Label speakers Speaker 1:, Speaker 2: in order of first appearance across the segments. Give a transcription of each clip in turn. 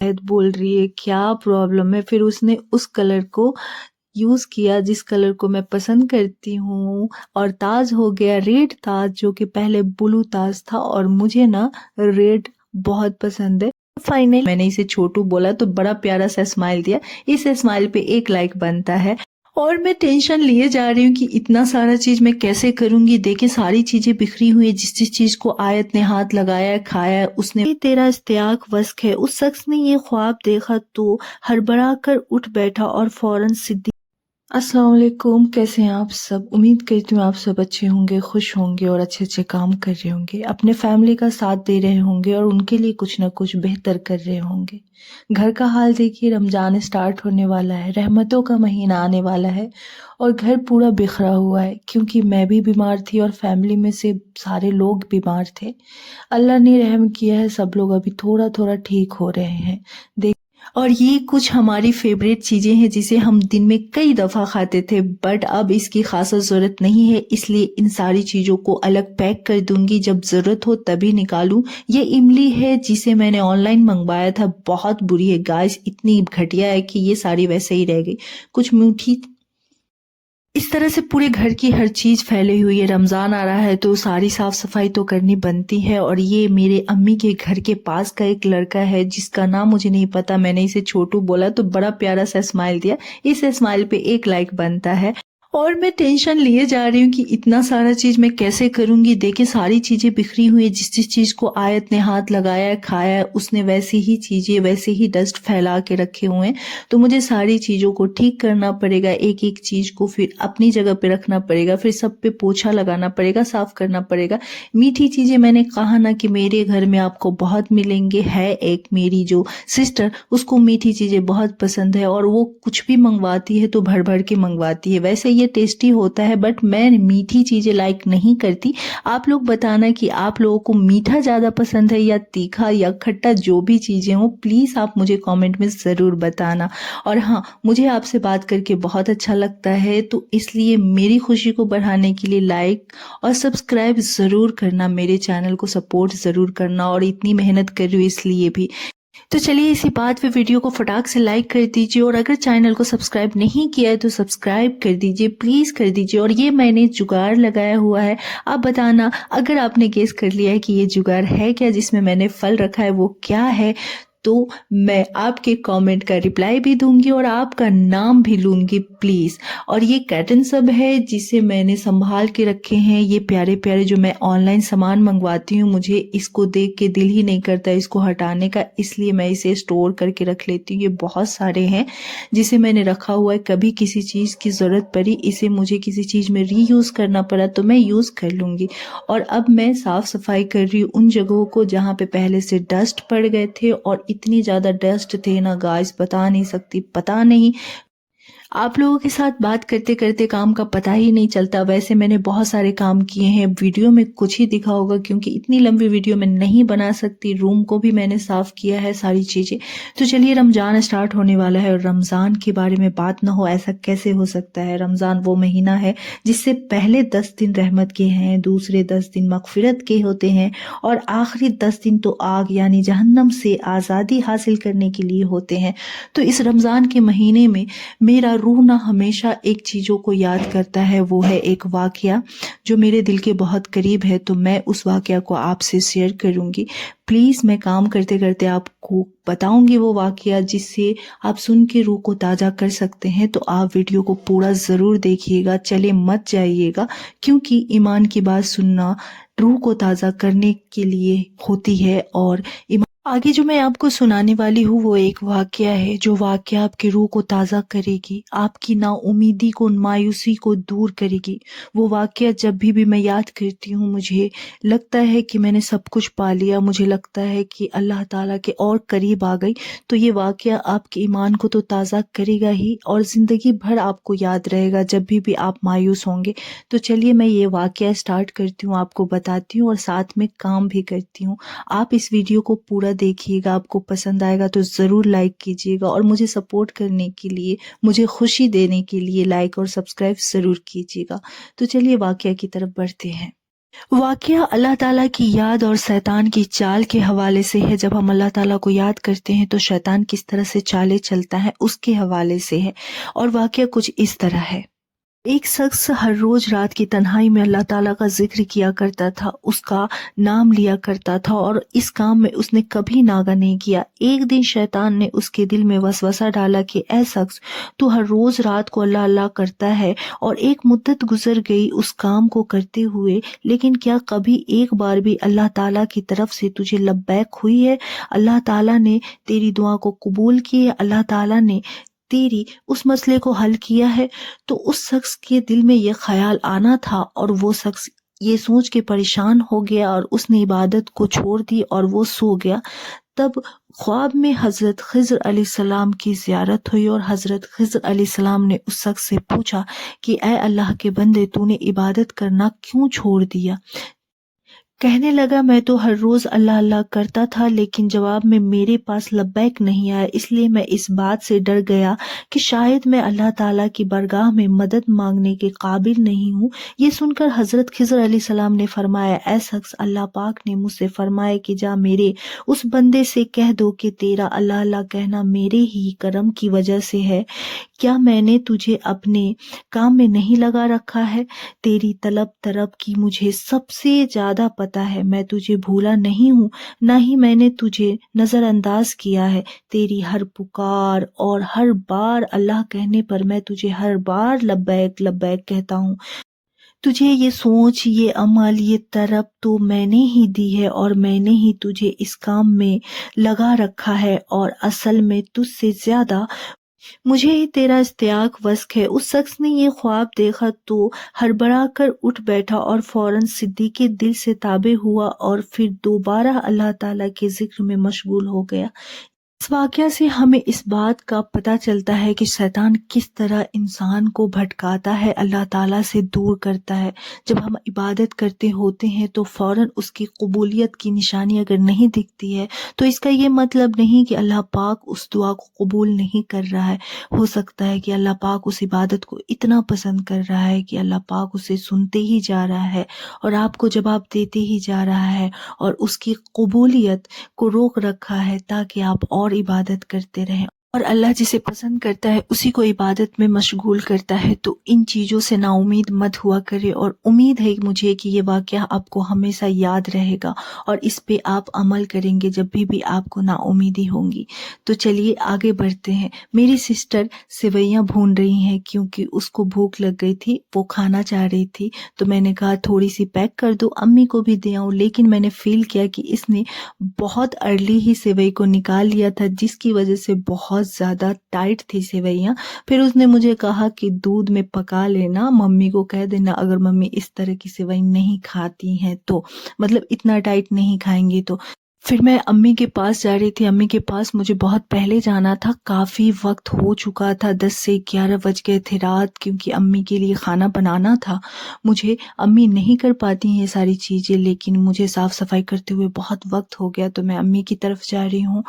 Speaker 1: शायद बोल रही है क्या प्रॉब्लम है, फिर उसने उस कलर को यूज़ किया जिस कलर को मैं पसंद करती हूँ और ताज हो गया रेड ताज, जो कि पहले ब्लू ताज था और मुझे ना रेड बहुत पसंद है। फाइनली मैंने इसे छोटू बोला तो बड़ा प्यारा सा स्माइल दिया। इस स्माइल पे 1 लाइक बनता है। और मैं टेंशन लिए जा रही हूँ कि इतना सारा चीज मैं कैसे करूंगी। देखिए सारी चीजें बिखरी हुई है, जिस जिस चीज को आयत ने हाथ लगाया है, खाया है, उसने ये तेरा इस्तेयाक वस्क है। उस शख्स ने ये ख्वाब देखा तो हड़बड़ा कर उठ बैठा और फौरन सिद्दीक। अस्सलाम वालेकुम, कैसे हैं आप सब। उम्मीद करती हूँ आप सब अच्छे होंगे, खुश होंगे और अच्छे अच्छे काम कर रहे होंगे, अपने फैमिली का साथ दे रहे होंगे और उनके लिए कुछ ना कुछ बेहतर कर रहे होंगे। घर का हाल देखिए, रमजान स्टार्ट होने वाला है, रहमतों का महीना आने वाला है और घर पूरा बिखरा हुआ है, क्योंकि मैं भी बीमार थी और फैमिली में से सारे लोग बीमार थे। अल्लाह ने रहम किया है, सब लोग अभी थोड़ा थोड़ा ठीक हो रहे हैं। और ये कुछ हमारी फेवरेट चीजें हैं जिसे हम दिन में कई दफा खाते थे, बट अब इसकी खासा जरूरत नहीं है, इसलिए इन सारी चीजों को अलग पैक कर दूंगी, जब जरूरत हो तभी निकालूं। ये इमली है जिसे मैंने ऑनलाइन मंगवाया था, बहुत बुरी है गाइस, इतनी घटिया है कि ये सारी वैसे ही रह गई। कुछ मीठी इस तरह से पूरे घर की हर चीज फैली हुई है। रमजान आ रहा है तो सारी साफ सफाई तो करनी बनती है। और ये मेरे अम्मी के घर के पास का एक लड़का है जिसका नाम मुझे नहीं पता, मैंने इसे छोटू बोला तो बड़ा प्यारा सा स्माइल दिया। इस स्माइल पे 1 लाइक बनता है। और मैं टेंशन लिए जा रही हूँ कि इतना सारा चीज मैं कैसे करूंगी। देखिए सारी चीजें बिखरी हुई है, जिस जिस चीज को आयत ने हाथ लगाया है, खाया है, उसने वैसी ही चीजें, वैसे ही डस्ट फैला के रखे हुए हैं। तो मुझे सारी चीजों को ठीक करना पड़ेगा, एक एक चीज को फिर अपनी जगह पे रखना पड़ेगा, फिर सब पे पोछा लगाना पड़ेगा, साफ करना पड़ेगा। मीठी चीजें मैंने कहा ना कि मेरे घर में आपको बहुत मिलेंगे। है एक मेरी जो सिस्टर, उसको मीठी चीजें बहुत पसंद है और वो कुछ भी मंगवाती है तो भर भर के मंगवाती है। वैसे ये टेस्टी होता है बट मैं मीठी चीजें लाइक नहीं करती। आप लोग बताना कि आप लोगों को मीठा ज्यादा पसंद है या तीखा या खट्टा, जो भी चीजें हो प्लीज आप मुझे कमेंट में जरूर बताना। और हाँ, मुझे आपसे बात करके बहुत अच्छा लगता है, तो इसलिए मेरी खुशी को बढ़ाने के लिए लाइक और सब्सक्राइब जरूर करना, मेरे चैनल को सपोर्ट जरूर करना। और इतनी मेहनत कर रही हूँ इसलिए भी। तो चलिए इसी बात पे वीडियो को फटाक से लाइक कर दीजिए और अगर चैनल को सब्सक्राइब नहीं किया है तो सब्सक्राइब कर दीजिए, प्लीज कर दीजिए। और ये मैंने जुगाड़ लगाया हुआ है, आप बताना अगर आपने गेस कर लिया है कि ये जुगाड़ है क्या, जिसमें मैंने फल रखा है वो क्या है, तो मैं आपके कमेंट का रिप्लाई भी दूंगी और आपका नाम भी लूंगी प्लीज। और ये कैटन सब है जिसे मैंने संभाल के रखे हैं, ये प्यारे प्यारे जो मैं ऑनलाइन सामान मंगवाती हूँ, मुझे इसको देख के दिल ही नहीं करता इसको हटाने का, इसलिए मैं इसे स्टोर करके रख लेती हूँ। ये बहुत सारे हैं जिसे मैंने रखा हुआ है, कभी किसी चीज की जरूरत पड़ी, इसे मुझे किसी चीज में रीयूज करना पड़ा तो मैं यूज कर लूंगी। और अब मैं साफ सफाई कर रही हूँ उन जगहों को जहाँ पे पहले से डस्ट पड़ गए थे, और इतनी ज्यादा डस्ट थे ना गाइस, बता नहीं सकती। पता नहीं, आप लोगों के साथ बात करते करते काम का पता ही नहीं चलता। वैसे मैंने बहुत सारे काम किए हैं, वीडियो में कुछ ही दिखा होगा क्योंकि इतनी लंबी वीडियो मैं नहीं बना सकती। रूम को भी मैंने साफ किया है, सारी चीजें। तो चलिए, रमजान स्टार्ट होने वाला है और रमजान के बारे में बात ना हो, ऐसा कैसे हो सकता है। रमजान वो महीना है जिससे पहले 10 दिन रहमत के हैं, दूसरे 10 दिन मगफिरत के होते हैं और आखिरी 10 दिन तो आग यानी जहन्नम से आजादी हासिल करने के लिए होते हैं। तो इस रमजान के महीने में मेरा रूह ना हमेशा एक चीजों को याद करता है, वो है एक वाकया जो मेरे दिल के बहुत करीब है। तो मैं उस वाकया को आपसे शेयर करूंगी। प्लीज मैं काम करते करते आपको बताऊंगी वो वाकया, जिससे आप सुन के रूह को ताजा कर सकते हैं। तो आप वीडियो को पूरा जरूर देखिएगा, चले मत जाइएगा, क्योंकि ईमान की बात सुनना रूह को ताजा करने के लिए होती है। और आगे जो मैं आपको सुनाने वाली हूँ वो एक वाकया है, जो वाकया आपकी रूह को ताज़ा करेगी, आपकी नाउमीदी को, मायूसी को दूर करेगी। वो वाकया जब भी मैं याद करती हूँ मुझे लगता है कि मैंने सब कुछ पा लिया, मुझे लगता है कि अल्लाह ताला के और करीब आ गई। तो ये वाकया आपके ईमान को तो ताज़ा करेगा ही और ज़िंदगी भर आपको याद रहेगा जब भी आप मायूस होंगे। तो चलिए मैं ये वाकया स्टार्ट करती हूँ, आपको बताती हूँ और साथ में काम भी करती हूँ। आप इस वीडियो को पूरा देखिएगा, आपको पसंद आएगा तो जरूर लाइक कीजिएगा और मुझे सपोर्ट करने के लिए, मुझे खुशी देने के लिए लाइक और सब्सक्राइब जरूर कीजिएगा। तो चलिए वाकया की तरफ बढ़ते हैं। واقعہ اللہ تعالیٰ کی یاد اور شیطان کی چال کے حوالے سے ہے۔ جب ہم اللہ تعالیٰ کو یاد کرتے ہیں تو شیطان کس طرح سے چالیں چلتا ہے اس کے حوالے سے ہے، اور واقعہ کچھ اس طرح ہے۔ ایک شخص ہر روز رات کی تنہائی میں اللہ تعالیٰ کا ذکر کیا کرتا تھا، اس کا نام لیا کرتا تھا، اور اس کام میں اس نے کبھی ناغہ نہیں کیا۔ ایک دن شیطان نے اس کے دل میں وسوسہ ڈالا کہ اے شخص، تو ہر روز رات کو اللہ اللہ کرتا ہے اور ایک مدت گزر گئی اس کام کو کرتے ہوئے، لیکن کیا کبھی ایک بار بھی اللہ تعالیٰ کی طرف سے تجھے لبیک ہوئی ہے؟ اللہ تعالیٰ نے تیری دعا کو قبول کی ہے؟ اللہ تعالیٰ نے تیری اس مسئلے کو حل کیا ہے؟ تو اس شخص کے دل میں یہ خیال آنا تھا، اور وہ شخص یہ سوچ کے پریشان ہو گیا اور اس نے عبادت کو چھوڑ دی اور وہ سو گیا۔ تب خواب میں حضرت خضر علیہ السلام کی زیارت ہوئی، اور حضرت خضر علیہ السلام نے اس شخص سے پوچھا کہ اے اللہ کے بندے، تو نے عبادت کرنا کیوں چھوڑ دیا؟ کہنے لگا میں تو ہر روز اللہ اللہ کرتا تھا، لیکن جواب میں میرے پاس لبیک نہیں آیا، اس لیے میں اس بات سے ڈر گیا کہ شاید میں اللہ تعالیٰ کی بارگاہ میں مدد مانگنے کے قابل نہیں ہوں۔ یہ سن کر حضرت خضر علیہ السلام نے فرمایا اے شخص، اللہ پاک نے مجھ سے فرمایا کہ جا میرے اس بندے سے کہہ دو کہ تیرا اللہ اللہ کہنا میرے ہی کرم کی وجہ سے ہے۔ کیا میں نے تجھے اپنے کام میں نہیں لگا رکھا ہے؟ تیری طلب کی مجھے سب سے زیادہ پتہ ہے، میں تجھے بھولا نہیں ہوں، نہ ہی میں نے تجھے نظر انداز کیا ہے۔ تیری ہر پکار اور ہر بار اللہ کہنے پر میں تجھے ہر بار لبیک لبیک کہتا ہوں۔ تجھے یہ سوچ، یہ عمل، یہ طرب تو میں نے ہی دی ہے، اور میں نے ہی تجھے اس کام میں لگا رکھا ہے، اور اصل میں تجھ سے زیادہ مجھے ہی تیرا اشتیاق وثق ہے۔ اس شخص نے یہ خواب دیکھا تو ہڑبڑا کر اٹھ بیٹھا اور فوراً صدیق دل سے تابع ہوا، اور پھر دوبارہ اللہ تعالیٰ کے ذکر میں مشغول ہو گیا۔ اس واقعہ سے ہمیں اس بات کا پتہ چلتا ہے کہ شیطان کس طرح انسان کو بھٹکاتا ہے، اللہ تعالیٰ سے دور کرتا ہے۔ جب ہم عبادت کرتے ہوتے ہیں تو فوراً اس کی قبولیت کی نشانی اگر نہیں دکھتی ہے تو اس کا یہ مطلب نہیں کہ اللہ پاک اس دعا کو قبول نہیں کر رہا ہے۔ ہو سکتا ہے کہ اللہ پاک اس عبادت کو اتنا پسند کر رہا ہے کہ اللہ پاک اسے سنتے ہی جا رہا ہے اور آپ کو جواب دیتے ہی جا رہا ہے، اور اس کی قبولیت کو روک رکھا ہے تاکہ آپ اور عبادت کرتے رہیں، اور اللہ جسے پسند کرتا ہے اسی کو عبادت میں مشغول کرتا ہے۔ تو ان چیزوں سے نا امید مت ہوا کرے، اور امید ہے مجھے کہ یہ واقعہ آپ کو ہمیشہ یاد رہے گا اور اس پہ آپ عمل کریں گے جب بھی آپ کو نا امیدی ہوں گی۔ تو چلیے آگے بڑھتے ہیں۔ میری سسٹر سیویاں بھون رہی ہیں کیونکہ اس کو بھوک لگ گئی تھی، وہ کھانا چاہ رہی تھی، تو میں نے کہا تھوڑی سی پیک کر دو، امی کو بھی دے آؤں، لیکن میں نے فیل کیا کہ اس نے بہت ارلی ہی سیوئی کو نکال لیا تھا، جس کی وجہ سے بہت زیادہ ٹائٹ تھی سیویاں۔ پھر اس نے مجھے کہا کہ دودھ میں پکا لینا، ممی کو کہہ دینا اگر ممی اس طرح کی سیوئی نہیں کھاتی ہیں تو، مطلب اتنا ٹائٹ نہیں کھائیں گی تو۔ پھر میں امی کے پاس جا رہی تھی، امی کے پاس مجھے بہت پہلے جانا تھا، کافی وقت ہو چکا تھا، 10 سے 11 بج گئے تھے رات، کیونکہ امی کے لیے کھانا بنانا تھا مجھے۔ امی نہیں کر پاتی ہیں یہ ساری چیزیں، لیکن مجھے صاف صفائی کرتے ہوئے بہت وقت ہو گیا، تو میں امی کی طرف جا رہی ہوں،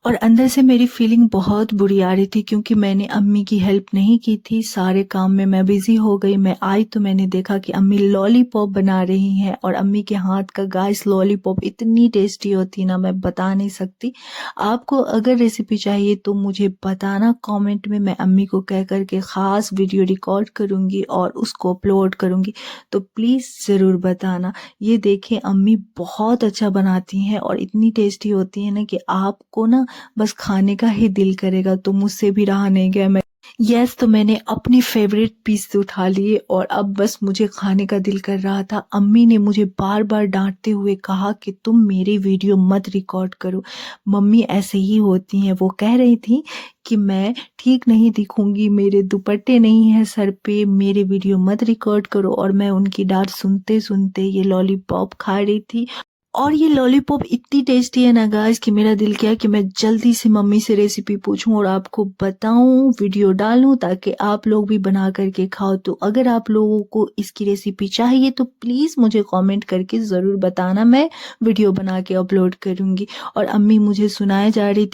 Speaker 1: اور اندر سے میری فیلنگ بہت بری آ رہی تھی کیونکہ میں نے امی کی ہیلپ نہیں کی تھی، سارے کام میں بزی ہو گئی۔ میں آئی تو میں نے دیکھا کہ امی لالی پاپ بنا رہی ہیں، اور امی کے ہاتھ کا گائس لالی پاپ اتنی ٹیسٹی ہوتی نا، میں بتا نہیں سکتی۔ آپ کو اگر ریسیپی چاہیے تو مجھے بتانا کامنٹ میں امی کو کہہ کر کے خاص ویڈیو ریکارڈ کروں گی اور اس کو اپلوڈ کروں گی، تو پلیز ضرور بتانا۔ یہ دیکھیں امی بہت اچھا بناتی ہیں اور اتنی ٹیسٹی ہوتی ہیں نا کہ آپ کو نا بس کھانے کا ہی دل کرے گا، تو مجھ سے بھی رہا نہیں گیا۔ تو میں نے اپنی فیوریٹ پیس اٹھا لیے اور اب بس مجھے کھانے کا دل کر رہا تھا۔ امی نے مجھے بار بار ڈانٹتے ہوئے کہا کہ تم میری ویڈیو مت ریکارڈ کرو، ممی ایسے ہی ہوتی ہیں۔ وہ کہہ رہی تھی کہ میں ٹھیک نہیں دکھوں گی، میرے دوپٹے نہیں ہیں سر پہ، میری ویڈیو مت ریکارڈ کرو، اور میں ان کی ڈانٹ سنتے سنتے یہ لالی پاپ کھا رہی تھی۔ اور یہ لالی پاپ اتنی ٹیسٹی ہے نا گائز کہ میرا دل کیا کہ میں جلدی سے ممی سے ریسیپی پوچھوں اور آپ کو بتاؤں، ویڈیو ڈالوں تاکہ آپ لوگ بھی بنا کر کے کھاؤ۔ تو اگر آپ لوگوں کو اس کی ریسیپی چاہیے تو پلیز مجھے کامنٹ کر کے ضرور بتانا، میں ویڈیو بنا کے اپلوڈ کروں گی۔ اور امی مجھے سنائے جا رہی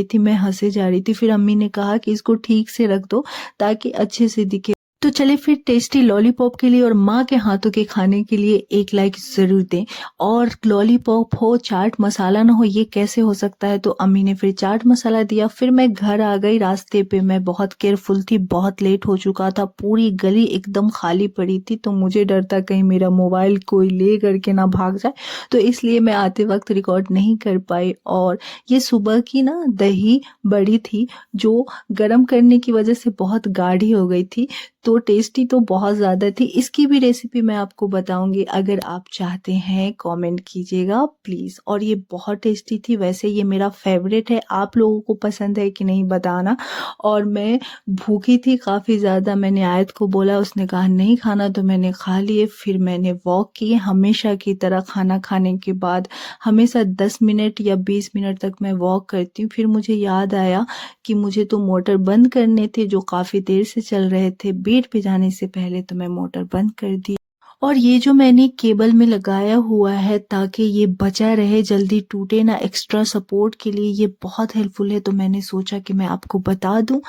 Speaker 1: تھی، میں ہنسے جا رہی تھی۔ پھر امی نے کہا کہ اس کو ٹھیک سے رکھ دو تاکہ اچھے سے دکھے۔ तो चलिए फिर टेस्टी लॉलीपॉप के लिए और माँ के हाथों के खाने के लिए एक लाइक ज़रूर दें। और लॉलीपॉप हो, चाट मसाला ना हो, ये कैसे हो सकता है? तो अम्मी ने फिर चाट मसाला दिया। फिर मैं घर आ गई। रास्ते पे मैं बहुत केयरफुल थी, बहुत लेट हो चुका था, पूरी गली एकदम खाली पड़ी थी, तो मुझे डर था कहीं मेरा मोबाइल कोई ले करके ना भाग जाए, तो इसलिए मैं आते वक्त रिकॉर्ड नहीं कर पाई। और ये सुबह की ना दही बड़ी थी, जो गर्म करने की वजह से बहुत गाढ़ी हो गई थी, तो टेस्टी तो बहुत ज़्यादा थी। इसकी भी रेसिपी मैं आपको बताऊँगी, अगर आप चाहते हैं कमेंट कीजिएगा प्लीज़। और ये बहुत टेस्टी थी, वैसे ये मेरा फ़ेवरेट है, आप लोगों को पसंद है कि नहीं बताना। और मैं भूखी थी काफ़ी ज़्यादा, मैंने आयत को बोला, उसने कहा नहीं खाना, तो मैंने खा लिए। फिर मैंने वॉक किए हमेशा की तरह। खाना खाने के बाद हमेशा 10 मिनट या 20 मिनट तक मैं वॉक करती हूँ। फिर मुझे याद आया कि मुझे तो मोटर बंद करने थे, जो काफ़ी देर से चल रहे थे। बेड पे जाने से पहले तो मैं मोटर बंद कर दी। और ये जो मैंने केबल में लगाया हुआ है ताकि ये बचा रहे, जल्दी टूटे ना, एक्स्ट्रा सपोर्ट के लिए ये बहुत हेल्पफुल है, तो मैंने सोचा कि मैं आपको बता दूं।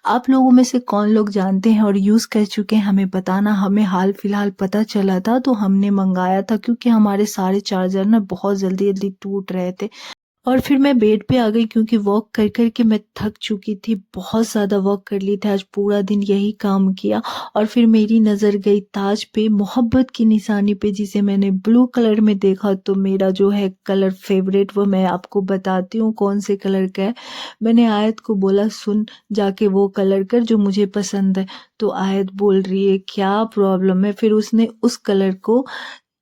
Speaker 1: आप लोगों में से कौन लोग जानते हैं और यूज़ कर चुके हैं, हमें बताना। हमें हाल फिलहाल पता चला था, तो हमने मंगाया था, क्योंकि हमारे सारे चार्जर ना बहुत जल्दी जल्दी टूट रहे थे। और फिर मैं बेड पे आ गई, क्योंकि वॉक कर कर के मैं थक चुकी थी, बहुत ज़्यादा वॉक कर ली थी, आज पूरा दिन यही काम किया। और फिर मेरी नज़र गई ताज पे, मोहब्बत की निशानी पे, जिसे मैंने ब्लू कलर में देखा। तो मेरा जो है कलर फेवरेट, वो मैं आपको बताती हूँ कौन से कलर का है। मैंने आयत को बोला सुन, जाके वो कलर कर जो मुझे पसंद है। तो आयत बोल रही है क्या प्रॉब्लम है? फिर उसने उस कलर को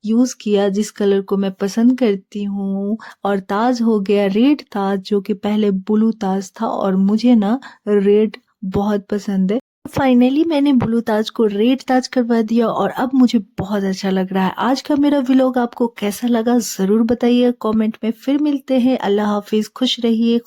Speaker 1: यूज़ किया जिस कलर को मैं पसंद करती हूँ, और ताज हो गया रेड ताज, जो कि पहले ब्लू ताज था, और मुझे ना रेड बहुत पसंद है। फाइनली मैंने ब्लू ताज को रेड ताज करवा दिया, और अब मुझे बहुत अच्छा लग रहा है। आज का मेरा व्लॉग आपको कैसा लगा ज़रूर बताइए कमेंट में। फिर मिलते हैं, अल्लाह हाफिज़, खुश रहिए।